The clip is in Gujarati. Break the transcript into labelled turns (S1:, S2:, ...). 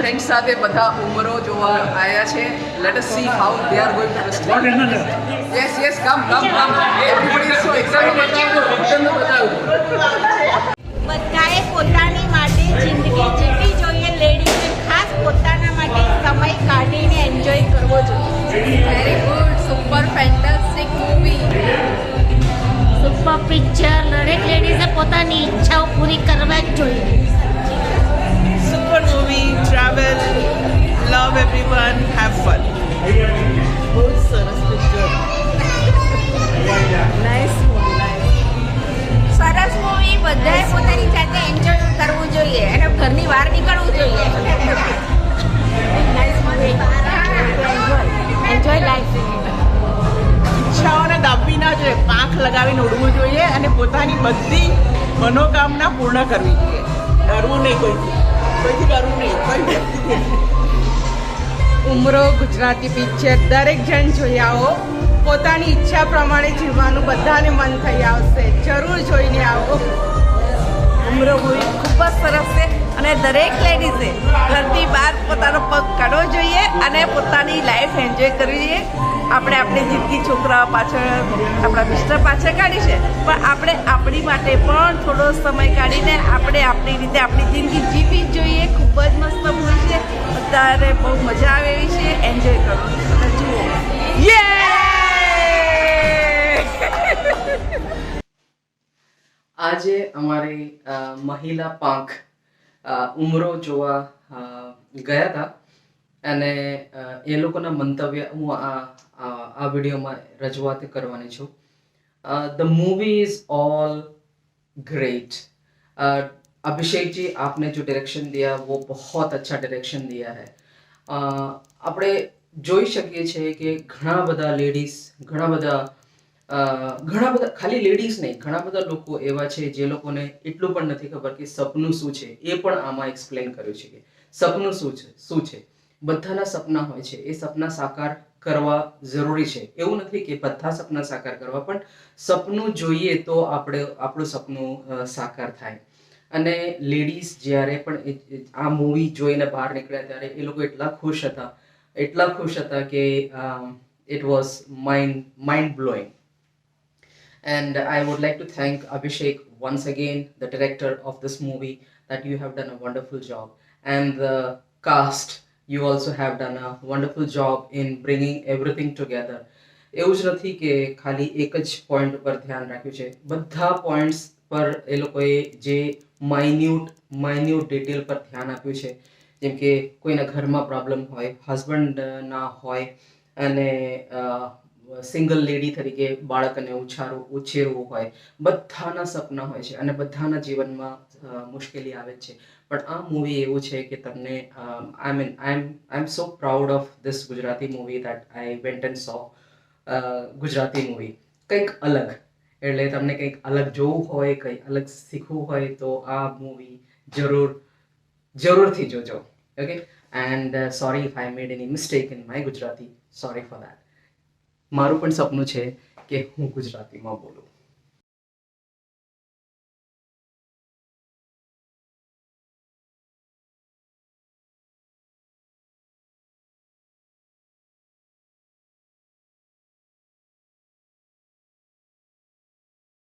S1: ફ્રેન્ડ્સ સાથે બધા ઉમરો જોવા આવ્યા છે. Let us see how they are going to respond. Yes come everybody is so excited.
S2: બધાએ પોતાની માટે જિંદગી જીવવી જોઈએ. લેડીઝે ખાસ પોતાના માટે સમય કાઢીને એન્જોય કરવો જોઈએ.
S3: Very good, super fantastic movie,
S2: super picture. દરેક લેડીઝે પોતાની ઈચ્છાઓ પૂરી કરવા જ જોઈએ.
S4: Super movie, travel, love everyone, have fun. બહુ સરસ પિક્ચર. Nice movie, nice.
S2: સરસ મૂવી. બધાએ પોતાની જાતે એન્જોય કરવું જોઈએ અને ઘરની બહાર નીકળવું જોઈએ. Nice movie. Enjoy life.
S4: ઈચ્છાઓને દાબવી ના જોઈએ, પાંખ લગાવીને ઉડવું જોઈએ અને પોતાની બધી મનોકામના પૂર્ણ કરવી જોઈએ. ડરવું નહીં કોઈથી ડરવું નહીં કોઈ વ્યક્તિથી.
S5: ઉમરો ગુજરાતી પિક્ચર દરેક જણ જોઈ આવો. પોતાની ઈચ્છા પ્રમાણે જીવવાનું બધાને મન થઈ આવશે. જરૂર જોઈને આવો.
S6: ઉમરો મૂવી ખૂબ જ સરસ છે અને દરેક લેડીઝે ઘરથી બહાર પોતાનો પગ કાઢવો જોઈએ અને પોતાની લાઈફ એન્જોય કરવી જોઈએ. આપણે આપણી જિંદગી છોકરાઓ પાછળ, આપણા મિસ્ટર પાછળ કાઢી છે, પણ આપણે આપણી માટે પણ થોડો સમય કાઢીને આપણે આપણી રીતે આપણી જિંદગી જીવવી જ જોઈએ. ખૂબ જ મસ્ત મૂવી છે. અત્યારે બહુ મજા આવે એવી છે. એન્જોય કરો અને જુઓ.
S1: આજે અમારી મહિલા પાંખ ઉમરો જોવા ગયા હતા અને એ લોકોના મંતવ્ય હું આ વિડીયોમાં રજૂઆત કરવાની છું. The movie is all great. Abhishek ji आपने जो डायरेक्शन दिया वो बहुत अच्छा डायरेक्शन दिया है. આપણે જોઈ શકીએ છીએ કે ઘણા બધા લેડીઝ, ઘણા બધા ખાલી લેડીઝ નહીં, ઘણા બધા લોકો એવા છે જે લોકોને એટલું પણ નથી ખબર કે સપનું શું છે. એ પણ આમાં એક્સપ્લેન કર્યું છે કે સપનું શું છે. બધાના સપના હોય છે, એ સપના સાકાર કરવા જરૂરી છે. એવું નથી કે બધા સપના સાકાર કરવા, પણ સપનું જોઈએ તો આપણું સપનું સાકાર થાય. અને લેડીઝ જ્યારે પણ આ મૂવી જોઈને બહાર નીકળ્યા ત્યારે એ લોકો એટલા ખુશ હતા કે it was mind blowing. And I would like to thank Abhishek once again, the director of this movie, that you have done a wonderful job, and the cast, you also have done a wonderful job in bringing everything together. એવું જ નથી કે ખાલી એક જ પોઈન્ટ પર ધ્યાન રાખ્યું છે. બધા પોઈન્ટ્સ પર એ લોકોએ જે માઇન્યુટ ડિટેલ પર ધ્યાન આપ્યું છે. જેમ કે કોઈના ઘરમાં પ્રોબ્લેમ હોય, હસબન્ડ ના હોય, અને સિંગલ લેડી તરીકે બાળકને ઉછેરવું હોય. બધાના સપના હોય છે અને બધાના જીવનમાં મુશ્કેલી આવે છે. પણ આ મૂવી એવું છે કે તમને I am so proud of this Gujarati movie that I went and saw. Gujarati movie કંઈક અલગ, એટલે તમને કંઈક અલગ જોવું હોય, કંઈક અલગ શીખવું હોય તો આ મૂવી જરૂરથી જોજો. Okay, and sorry if I made any mistake in my Gujarati, sorry for that. મારું પણ સપનું છે કે હું ગુજરાતીમાં બોલું.